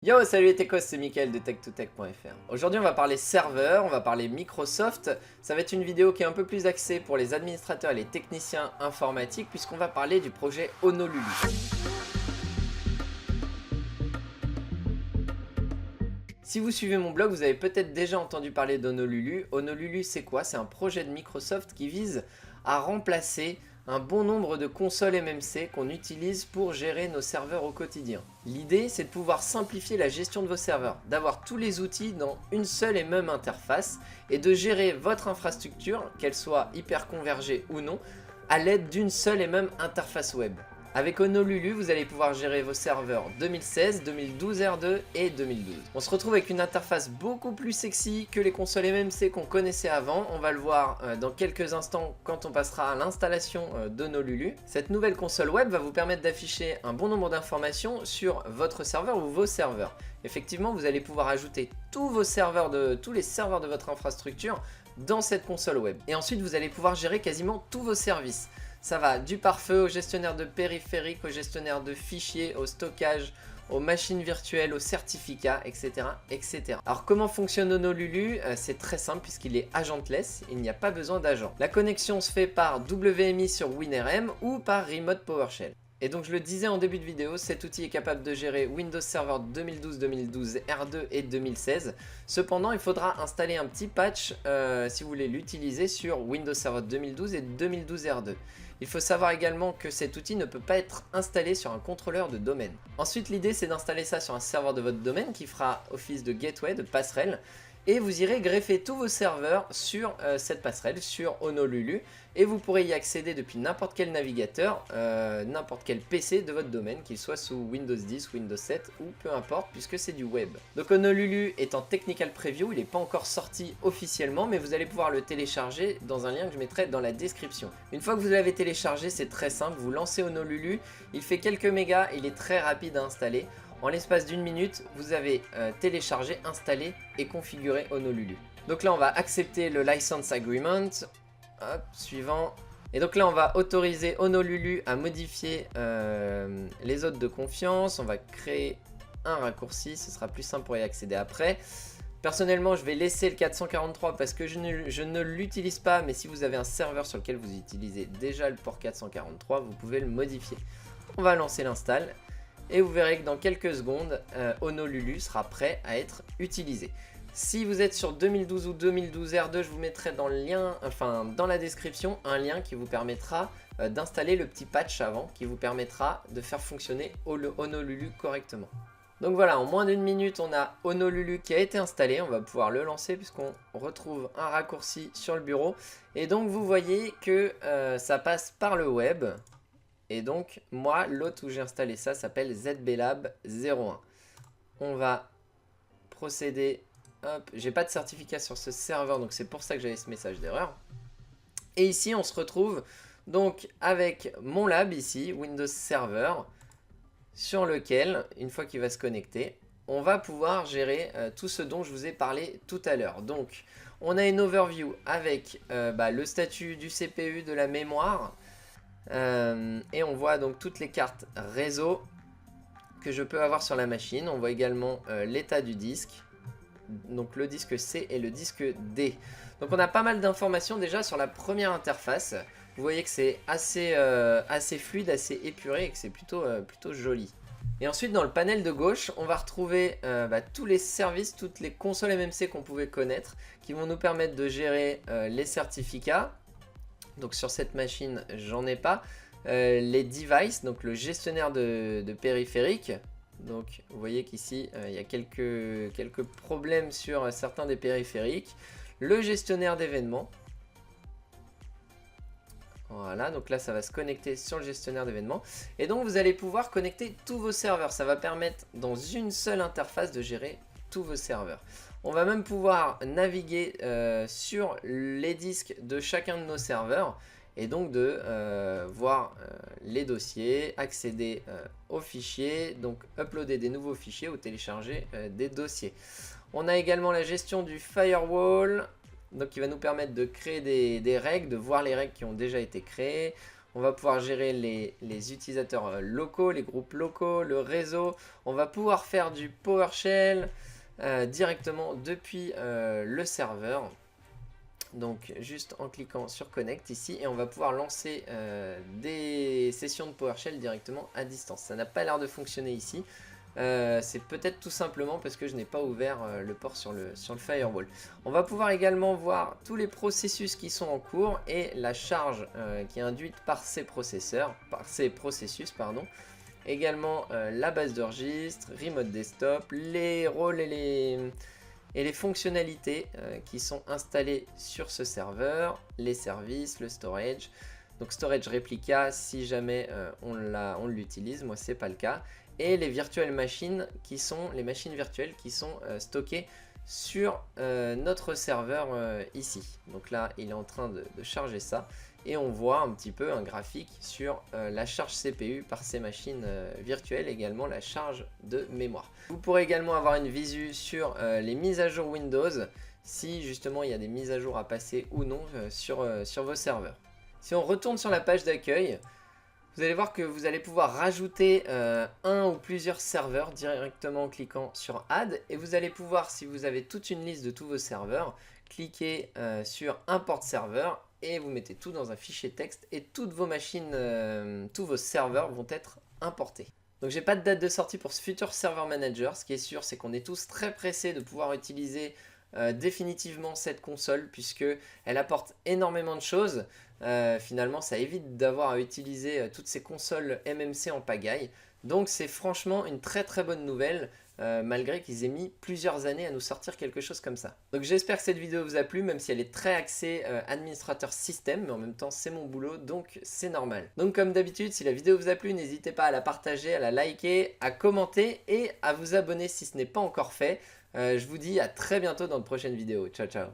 Yo, salut les techos, c'est Mickaël de tech2tech.fr. Aujourd'hui on va parler serveur, on va parler Microsoft. Ça va être une vidéo qui est un peu plus axée pour les administrateurs et les techniciens informatiques puisqu'on va parler du projet Honolulu. Si vous suivez mon blog, vous avez peut-être déjà entendu parler d'Honolulu. Honolulu, c'est quoi? C'est un projet de Microsoft qui vise à remplacer un bon nombre de consoles MMC qu'on utilise pour gérer nos serveurs au quotidien. L'idée, c'est de pouvoir simplifier la gestion de vos serveurs, d'avoir tous les outils dans une seule et même interface et de gérer votre infrastructure, qu'elle soit hyper convergée ou non, à l'aide d'une seule et même interface web. Avec Honolulu, vous allez pouvoir gérer vos serveurs 2016, 2012 R2 et 2012. On se retrouve avec une interface beaucoup plus sexy que les consoles MMC qu'on connaissait avant. On va le voir dans quelques instants quand on passera à l'installation d'Honolulu. Cette nouvelle console web va vous permettre d'afficher un bon nombre d'informations sur votre serveur ou vos serveurs. Effectivement, vous allez pouvoir ajouter tous les serveurs de votre infrastructure dans cette console web. Et ensuite, vous allez pouvoir gérer quasiment tous vos services. Ça va du pare-feu au gestionnaire de périphériques, au gestionnaire de fichiers, au stockage, aux machines virtuelles, aux certificats, etc. etc. Alors comment fonctionne Honolulu? C'est très simple puisqu'il est agentless, il n'y a pas besoin d'agent. La connexion se fait par WMI sur WinRM ou par Remote PowerShell. Et donc je le disais en début de vidéo, cet outil est capable de gérer Windows Server 2012, 2012, R2 et 2016. Cependant, il faudra installer un petit patch si vous voulez l'utiliser sur Windows Server 2012 et 2012 R2. Il faut savoir également que cet outil ne peut pas être installé sur un contrôleur de domaine. Ensuite, l'idée c'est d'installer ça sur un serveur de votre domaine qui fera office de gateway, de passerelle. Et vous irez greffer tous vos serveurs sur cette passerelle, sur Honolulu. Et vous pourrez y accéder depuis n'importe quel navigateur, n'importe quel PC de votre domaine, qu'il soit sous Windows 10, Windows 7 ou peu importe, puisque c'est du web. Donc Honolulu est en technical preview, il n'est pas encore sorti officiellement, mais vous allez pouvoir le télécharger dans un lien que je mettrai dans la description. Une fois que vous l'avez téléchargé, c'est très simple, vous lancez Honolulu, il fait quelques mégas, il est très rapide à installer. En l'espace d'une minute, vous avez téléchargé, installé et configuré Honolulu. Donc là, on va accepter le License Agreement. Hop, suivant. Et donc là, on va autoriser Honolulu à modifier les hôtes de confiance. On va créer un raccourci, ce sera plus simple pour y accéder après. Personnellement, je vais laisser le 443 parce que je ne l'utilise pas, mais si vous avez un serveur sur lequel vous utilisez déjà le port 443, vous pouvez le modifier. On va lancer l'install. Et vous verrez que dans quelques secondes, Honolulu sera prêt à être utilisé. Si vous êtes sur 2012 ou 2012 R2, je vous mettrai dans le lien, dans la description, un lien qui vous permettra d'installer le petit patch avant, qui vous permettra de faire fonctionner Honolulu correctement. Donc voilà, en moins d'une minute, on a Honolulu qui a été installé. On va pouvoir le lancer puisqu'on retrouve un raccourci sur le bureau. Et donc vous voyez que ça passe par le web. Et donc, moi, l'autre où j'ai installé ça s'appelle ZBLab 01. On va procéder. Hop, j'ai pas de certificat sur ce serveur, donc c'est pour ça que j'avais ce message d'erreur. Et ici, on se retrouve donc avec mon lab ici, Windows Server, sur lequel, une fois qu'il va se connecter, on va pouvoir gérer tout ce dont je vous ai parlé tout à l'heure. Donc, on a une overview avec le statut du CPU, de la mémoire. Et on voit donc toutes les cartes réseau que je peux avoir sur la machine. On voit également l'état du disque, donc le disque C et le disque D. Donc on a pas mal d'informations déjà sur la première interface. Vous voyez que c'est assez fluide, assez épuré et que c'est plutôt joli. Et ensuite dans le panel de gauche, on va retrouver tous les services, toutes les consoles MMC qu'on pouvait connaître, qui vont nous permettre de gérer les certificats. Donc sur cette machine, j'en ai pas. Les devices, donc le gestionnaire de périphériques. Donc vous voyez qu'ici, il y a quelques problèmes sur certains des périphériques. Le gestionnaire d'événements. Voilà, donc là ça va se connecter sur le gestionnaire d'événements. Et donc vous allez pouvoir connecter tous vos serveurs. Ça va permettre dans une seule interface de gérer tous vos serveurs. On va même pouvoir naviguer sur les disques de chacun de nos serveurs et donc de voir les dossiers, accéder aux fichiers, donc uploader des nouveaux fichiers ou télécharger des dossiers. On a également la gestion du firewall, donc qui va nous permettre de créer des règles, de voir les règles qui ont déjà été créées. On va pouvoir gérer les utilisateurs locaux, les groupes locaux, le réseau. On va pouvoir faire du PowerShell directement depuis le serveur. Donc juste en cliquant sur Connect ici, et on va pouvoir lancer des sessions de PowerShell directement à distance. Ça n'a pas l'air de fonctionner ici. C'est peut-être tout simplement parce que je n'ai pas ouvert le port sur le firewall. On va pouvoir également voir tous les processus qui sont en cours et la charge qui est induite par ces processus. Également la base de registre, Remote Desktop, les rôles et les fonctionnalités qui sont installées sur ce serveur, les services, le storage. Donc storage replica si jamais on l'utilise, moi c'est pas le cas. Et les virtual machines qui sont les machines virtuelles qui sont stockées sur notre serveur ici. Donc là il est en train de charger ça. Et on voit un petit peu un graphique sur la charge CPU par ces machines virtuelles, également la charge de mémoire. Vous pourrez également avoir une visu sur les mises à jour Windows, si justement il y a des mises à jour à passer ou non sur vos serveurs. Si on retourne sur la page d'accueil, vous allez voir que vous allez pouvoir rajouter un ou plusieurs serveurs directement en cliquant sur Add. Et vous allez pouvoir, si vous avez toute une liste de tous vos serveurs, cliquer sur Import serveur et vous mettez tout dans un fichier texte et toutes vos machines, tous vos serveurs vont être importés. Donc j'ai pas de date de sortie pour ce futur Server Manager. Ce qui est sûr, c'est qu'on est tous très pressés de pouvoir utiliser définitivement cette console puisque elle apporte énormément de choses. Finalement ça évite d'avoir à utiliser toutes ces consoles MMC en pagaille. Donc c'est franchement une très bonne nouvelle. Malgré qu'ils aient mis plusieurs années à nous sortir quelque chose comme ça. Donc j'espère que cette vidéo vous a plu, même si elle est très axée administrateur système, mais en même temps c'est mon boulot, donc c'est normal. Donc comme d'habitude, si la vidéo vous a plu, n'hésitez pas à la partager, à la liker, à commenter et à vous abonner si ce n'est pas encore fait. Je vous dis à très bientôt dans de prochaines vidéos. Ciao ciao.